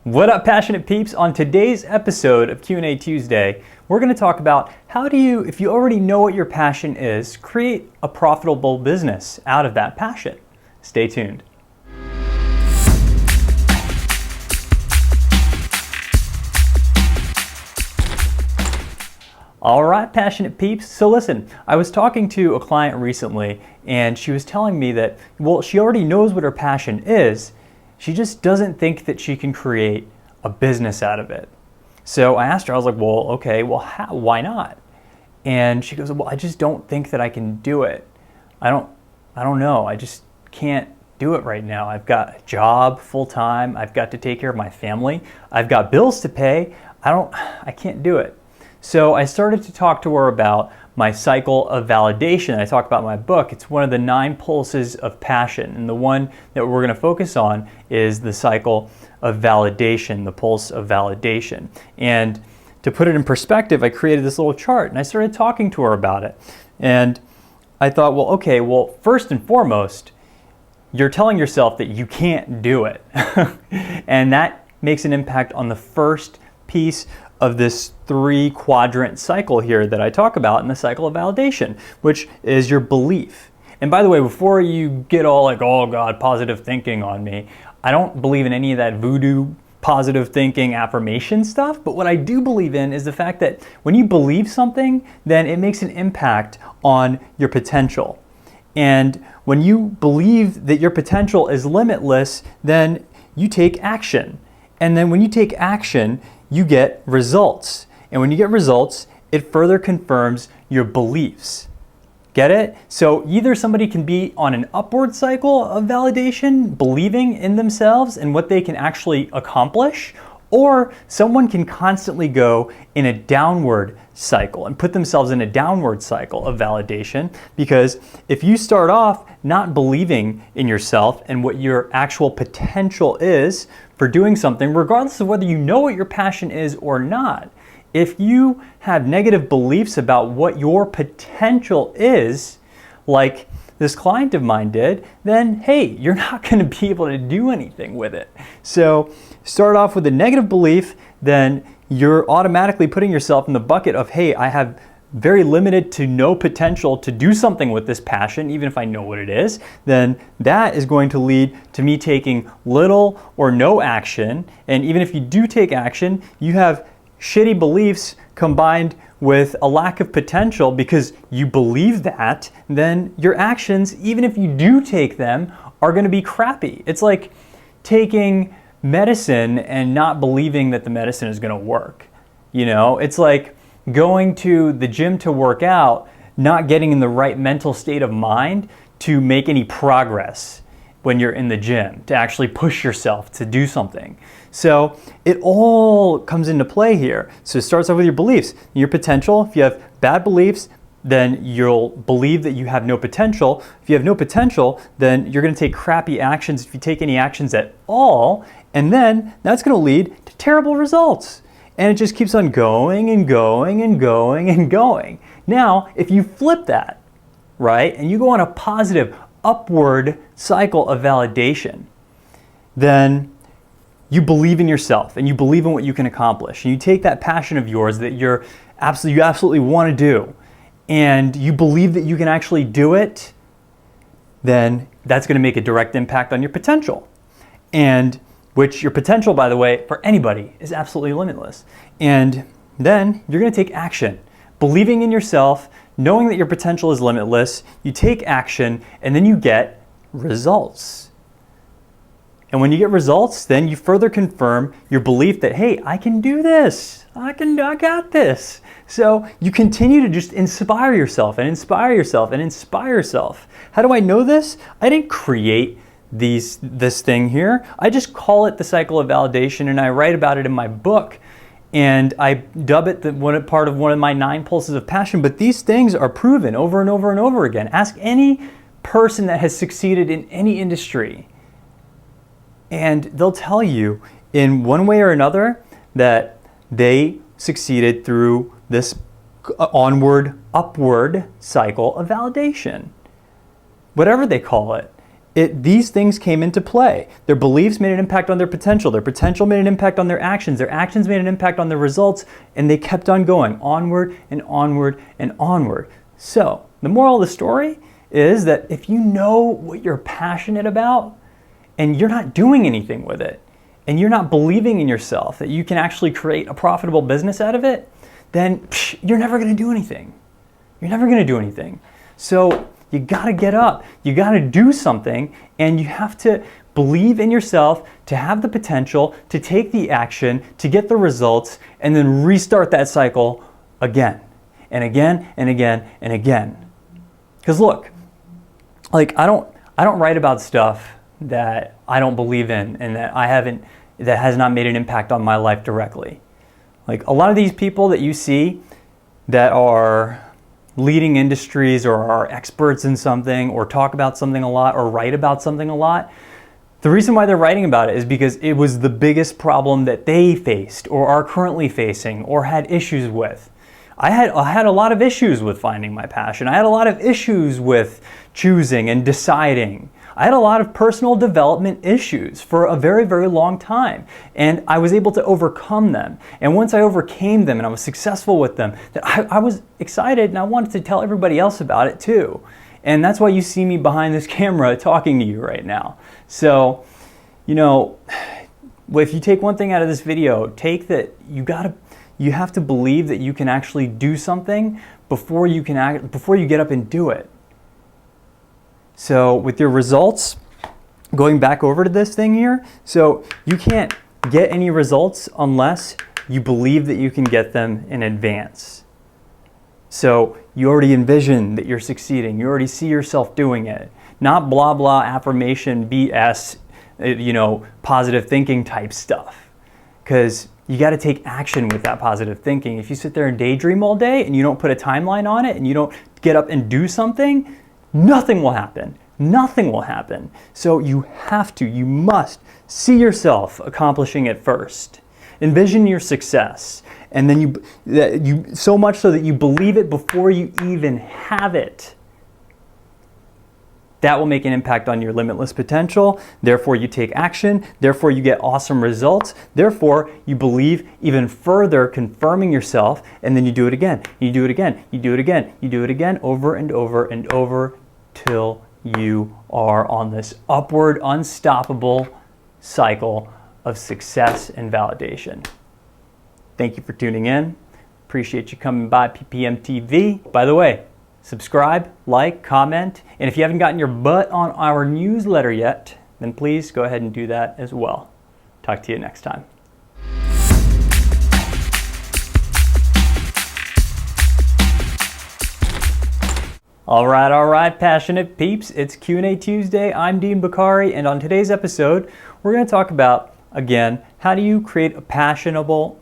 What up, passionate peeps? On today's episode of Q&A Tuesday, we're going to talk about how do you, if you already know what your passion is, create a profitable business out of that passion. Stay tuned. All right, passionate peeps. So listen, I was talking to a client recently and she was telling me that, well, she already knows what her passion is. She just doesn't think that she can create a business out of it. So I asked her, I was like, well, okay, well, why not? And she goes, well, I just don't think that I can do it. I don't know. I just can't do it right now. I've got a job full time. I've got to take care of my family. I've got bills to pay. I can't do it. So I started to talk to her about my cycle of validation. I talk about in my book. It's one of the 9 pulses of passion. And the one that we're going to focus on is the cycle of validation, the pulse of validation. And to put it in perspective, I created this little chart and I started talking to her about it. And I thought, well, okay, well, first and foremost, you're telling yourself that you can't do it. And that makes an impact on the first piece of this 3-quadrant cycle here that I talk about in the cycle of validation, which is your belief. And by the way, before you get all like, oh God, positive thinking on me, I don't believe in any of that voodoo positive thinking affirmation stuff, but what I do believe in is the fact that when you believe something, then it makes an impact on your potential. And when you believe that your potential is limitless, then you take action. And then when you take action, you get results. And when you get results, it further confirms your beliefs. Get it? So either somebody can be on an upward cycle of validation, believing in themselves and what they can actually accomplish, or someone can constantly go in a downward cycle and put themselves in a downward cycle of validation. Because if you start off not believing in yourself and what your actual potential is for doing something, regardless of whether you know what your passion is or not, if you have negative beliefs about what your potential is, like this client of mine did, then hey, you're not going to be able to do anything with it. So start off with a negative belief, then you're automatically putting yourself in the bucket of, hey, I have very limited to no potential to do something with this passion, even if I know what it is, then that is going to lead to me taking little or no action. And even if you do take action, you have shitty beliefs combined with a lack of potential because you believe that, then your actions, even if you do take them, are going to be crappy. It's like taking medicine and not believing that the medicine is going to work. You know, it's like going to the gym to work out, not getting in the right mental state of mind to make any progress when you're in the gym, to actually push yourself to do something. So it all comes into play here. So it starts off with your beliefs, your potential. If you have bad beliefs, then you'll believe that you have no potential. If you have no potential, then you're going to take crappy actions if you take any actions at all, and then that's going to lead to terrible results. And it just keeps on going and going and going and going. Now, if you flip that, right, and you go on a positive upward cycle of validation, then you believe in yourself and you believe in what you can accomplish. And you take that passion of yours that you absolutely want to do, and you believe that you can actually do it, then that's going to make a direct impact on your potential. And which your potential, by the way, for anybody is absolutely limitless. And then you're going to take action. Believing in yourself, knowing that your potential is limitless, you take action, and then you get results. And when you get results, then you further confirm your belief that, hey, I can do this. I got this. So you continue to just inspire yourself and inspire yourself and inspire yourself. How do I know this? I didn't create this thing here. I just call it the cycle of validation, and I write about it in my book, and I dub it part of one of my 9 pulses of passion. But these things are proven over and over and over again. Ask any person that has succeeded in any industry, and they'll tell you in one way or another that they succeeded through this onward, upward cycle of validation, whatever they call it. these things came into play. Their beliefs made an impact on their potential made an impact on their actions made an impact on their results, and they kept on going onward and onward and onward. So the moral of the story is that if you know what you're passionate about and you're not doing anything with it, and you're not believing in yourself that you can actually create a profitable business out of it, then you're never going to do anything. You're never going to do anything. So you got to get up, you got to do something, and you have to believe in yourself to have the potential to take the action, to get the results, and then restart that cycle again and again and again and again. Because look, like I don't write about stuff that I don't believe in and that has not made an impact on my life directly. Like a lot of these people that you see that are leading industries or are experts in something or talk about something a lot or write about something a lot, the reason why they're writing about it is because it was the biggest problem that they faced or are currently facing or had issues with. I had a lot of issues with finding my passion. I had a lot of issues with choosing and deciding. I had a lot of personal development issues for a very, very long time, and I was able to overcome them. And once I overcame them and I was successful with them, that I was excited and I wanted to tell everybody else about it too. And that's why you see me behind this camera talking to you right now. So, you know, if you take one thing out of this video, take that you have to believe that you can actually do something before you get up and do it. So with your results, going back over to this thing here, so you can't get any results unless you believe that you can get them in advance. So you already envision that you're succeeding. You already see yourself doing it. Not blah, blah, affirmation, BS, positive thinking type stuff. Because you got to take action with that positive thinking. If you sit there and daydream all day and you don't put a timeline on it and you don't get up and do something, nothing will happen. Nothing will happen. So you must see yourself accomplishing it first. Envision your success. And then you so much so that you believe it before you even have it. That will make an impact on your limitless potential. Therefore, you take action. Therefore, you get awesome results. Therefore, you believe even further, confirming yourself, and then you do it again. You do it again. You do it again. You do it again over and over and over till you are on this upward, unstoppable cycle of success and validation. Thank you for tuning in. Appreciate you coming by PPMTV. By the way, subscribe, like, comment, and if you haven't gotten your butt on our newsletter yet, then please go ahead and do that as well. Talk to you next time. All right, passionate peeps. It's Q&A Tuesday. I'm Dean Bakari, and on today's episode, we're going to talk about, again, how do you create a passionable